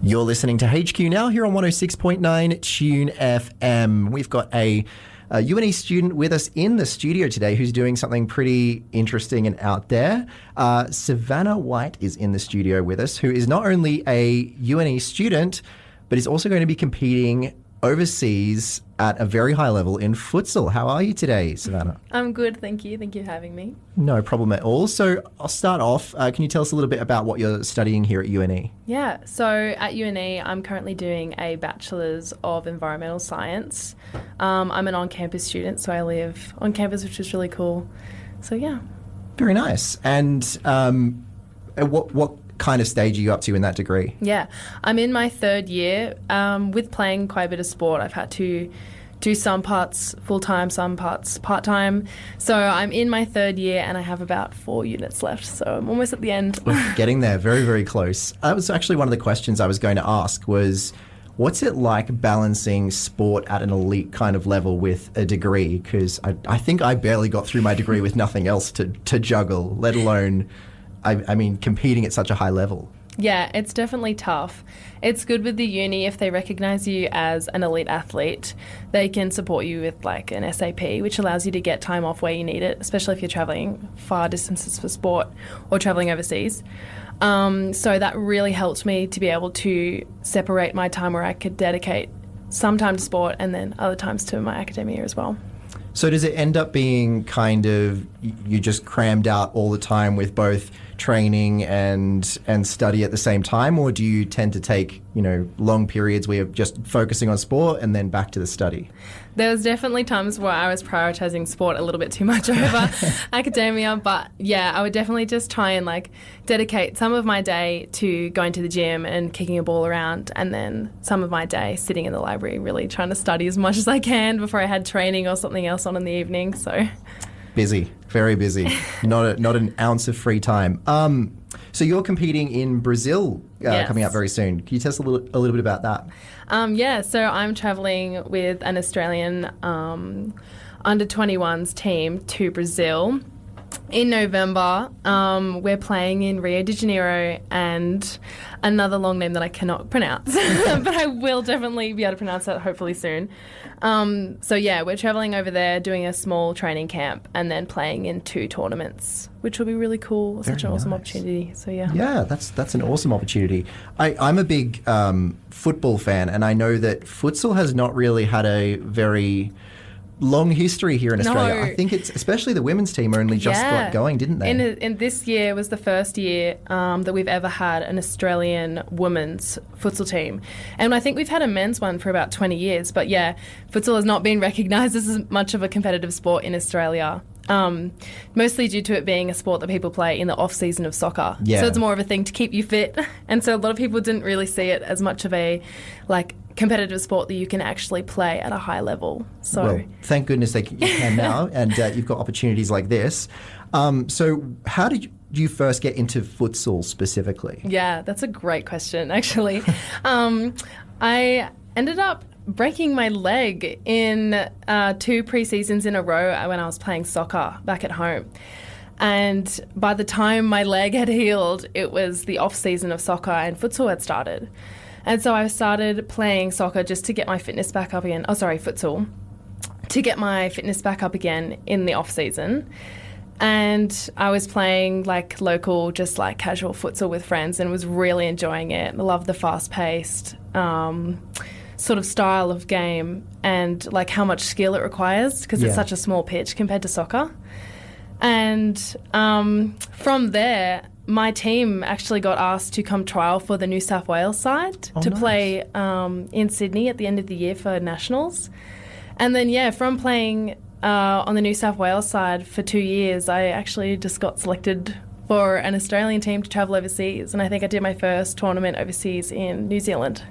You're listening to HQ Now here on 106.9 Tune FM. We've got a UNE student with us in the studio today who's doing something pretty interesting and out there. Savannah White is in the studio with us, who is not only a UNE student, but is also going to be competing overseas at a very high level in futsal. How are you today, Savannah? I'm good, thank you. Thank you for having me. No problem at all. So I'll start off. Can you tell us a little bit about what you're studying here at UNE? Yeah, so at UNE, I'm currently doing a Bachelor's of Environmental Science. I'm an on-campus student, so I live on campus, which is really cool. So yeah. Very nice. And what kind of stage are you up to in that degree? Yeah, I'm in my third year. With playing quite a bit of sport, I've had to do some parts full-time, some parts part-time. So I'm in my third year and I have about 4 units left. So I'm almost at the end. Getting there, very, very close. That was actually one of the questions I was going to ask was, what's it like balancing sport at an elite kind of level with a degree? Because I think I barely got through my degree with nothing else to juggle, let alone... I mean, competing at such a high level. Yeah, it's definitely tough. It's good with the uni if they recognise you as an elite athlete. They can support you with like an SAP, which allows you to get time off where you need it, especially if you're travelling far distances for sport or travelling overseas. So that really helped me to be able to separate my time where I could dedicate some time to sport and then other times to my academia as well. So does it end up being kind of you just crammed out all the time with both training and study at the same time, or do you tend to take, long periods where you're just focusing on sport and then back to the study? There was definitely times where I was prioritising sport a little bit too much over academia, but yeah, I would definitely just try and dedicate some of my day to going to the gym and kicking a ball around, and then some of my day sitting in the library really trying to study as much as I can before I had training or something else on in the evening. So busy, very busy. Not an ounce of free time. So you're competing in Brazil yes. coming up very soon. Can you tell us a little bit about that? Yeah, so I'm travelling with an Australian under-21s team to Brazil in November. We're playing in Rio de Janeiro and another long name that I cannot pronounce, but I will definitely be able to pronounce that hopefully soon. So yeah, we're travelling over there, doing a small training camp and then playing in 2 tournaments, which will be really cool. Such an awesome opportunity. So yeah. Yeah, that's an awesome opportunity. I'm a big football fan, and I know that futsal has not really had a very long history here in Australia. No. I think it's especially the women's team only just got going, didn't they? And this year was the first year that we've ever had an Australian women's futsal team. And I think we've had a men's one for about 20 years. But yeah, futsal has not been recognised as much of a competitive sport in Australia. Mostly due to it being a sport that people play in the off-season of soccer. Yeah. So it's more of a thing to keep you fit. And so a lot of people didn't really see it as much of a competitive sport that you can actually play at a high level. So well, thank goodness you can now, and you've got opportunities like this. So how did you first get into futsal specifically? Yeah, that's a great question, actually. I ended up breaking my leg in 2 pre-seasons in a row when I was playing soccer back at home. And by the time my leg had healed, it was the off-season of soccer and futsal had started. And so I started playing soccer just to get my fitness back up again. Futsal. To get my fitness back up again in the off-season. And I was playing local, just casual futsal with friends and was really enjoying it. I loved the fast-paced sort of style of game and how much skill it requires because it's such a small pitch compared to soccer. And from there, my team actually got asked to come trial for the New South Wales side to play in Sydney at the end of the year for Nationals. And then, from playing on the New South Wales side for 2 years, I actually just got selected for an Australian team to travel overseas. And I think I did my first tournament overseas in New Zealand.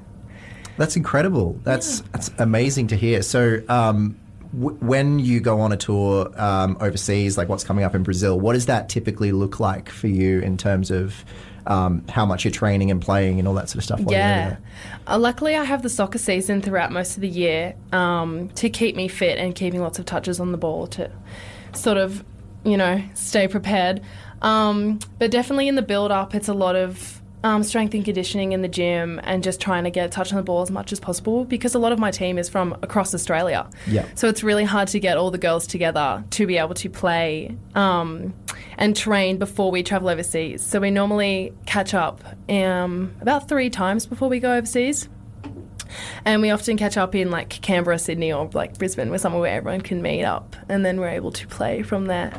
That's incredible. That's amazing to hear. So when you go on a tour overseas, what's coming up in Brazil, what does that typically look like for you in terms of how much you're training and playing and all that sort of stuff? Luckily I have the soccer season throughout most of the year to keep me fit and keeping lots of touches on the ball to sort of, stay prepared. But definitely in the build-up, it's a lot of strength and conditioning in the gym and just trying to get a touch on the ball as much as possible, because a lot of my team is from across Australia. Yeah. So it's really hard to get all the girls together to be able to play and train before we travel overseas. So we normally catch up about 3 times before we go overseas. And we often catch up in like Canberra, Sydney, or like Brisbane, where somewhere where everyone can meet up, and then we're able to play from there.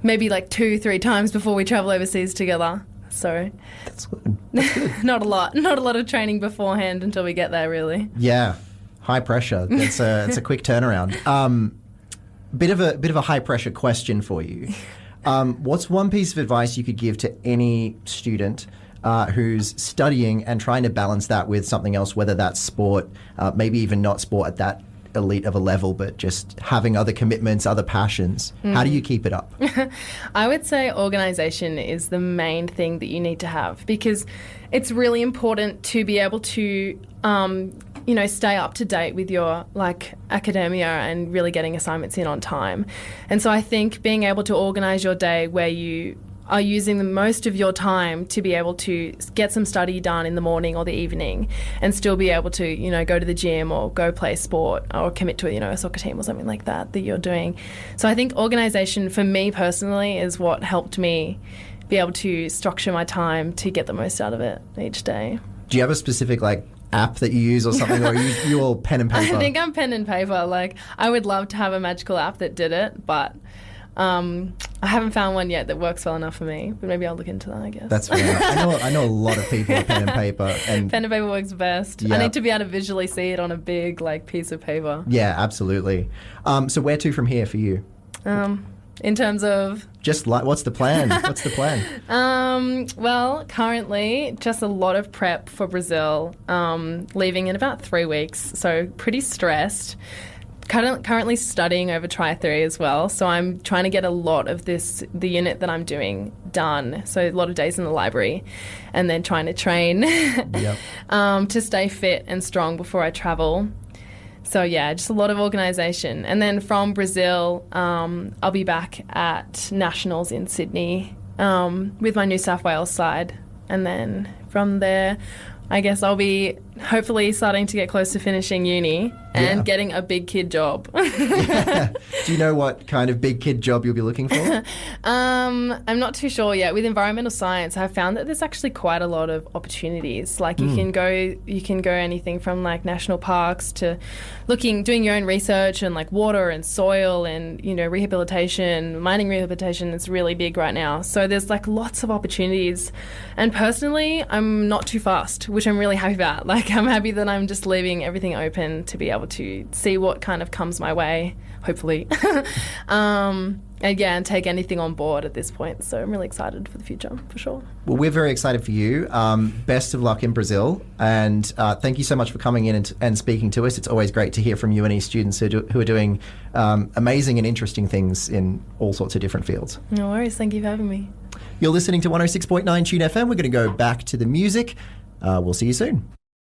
Maybe like 2-3 times before we travel overseas together. So That's good. That's good. not a lot of training beforehand until we get there, really. Yeah, high pressure. It's a quick turnaround. Bit of a high pressure question for you. What's one piece of advice you could give to any student who's studying and trying to balance that with something else, whether that's sport, maybe even not sport at that elite of a level, but just having other commitments, other passions? How do you keep it up? I would say organisation is the main thing that you need to have, because it's really important to be able to stay up to date with your like academia and really getting assignments in on time. And so I think being able to organise your day where you are using the most of your time to be able to get some study done in the morning or the evening and still be able to, go to the gym or go play sport or commit to a soccer team or something like that you're doing. So I think organisation for me personally is what helped me be able to structure my time to get the most out of it each day. Do you have a specific app that you use or something, or are you all pen and paper? I think I'm pen and paper. Like, I would love to have a magical app that did it, but I haven't found one yet that works well enough for me, but maybe I'll look into that, I guess. That's fair. I know a lot of people are pen and paper. And pen and paper works best. Yeah. I need to be able to visually see it on a big piece of paper. Yeah, absolutely. So where to from here for you? In terms of... Just what's the plan? What's the plan? Well, currently, just a lot of prep for Brazil, leaving in about 3 weeks, so pretty stressed. Currently studying over Tri-3 as well, so I'm trying to get a lot of the unit that I'm doing done, so a lot of days in the library, and then trying to train Yep. to stay fit and strong before I travel. So yeah, just a lot of organisation. And then from Brazil, I'll be back at Nationals in Sydney with my New South Wales side, and then from there I guess I'll be hopefully starting to get close to finishing uni and getting a big kid job. Yeah. Do you know what kind of big kid job you'll be looking for? I'm not too sure yet. With environmental science, I've found that there's actually quite a lot of opportunities. Like you can go anything from like national parks to doing your own research and like water and soil and rehabilitation, mining rehabilitation is really big right now. So there's like lots of opportunities. And personally, I'm not too fast, which I'm really happy about. Like I'm happy that I'm just leaving everything open to be able to see what kind of comes my way, hopefully. And take anything on board at this point. So I'm really excited for the future, for sure. Well, we're very excited for you. Best of luck in Brazil. And thank you so much for coming in and speaking to us. It's always great to hear from UNE students who are doing amazing and interesting things in all sorts of different fields. No worries. Thank you for having me. You're listening to 106.9 TuneFM. We're going to go back to the music. We'll see you soon.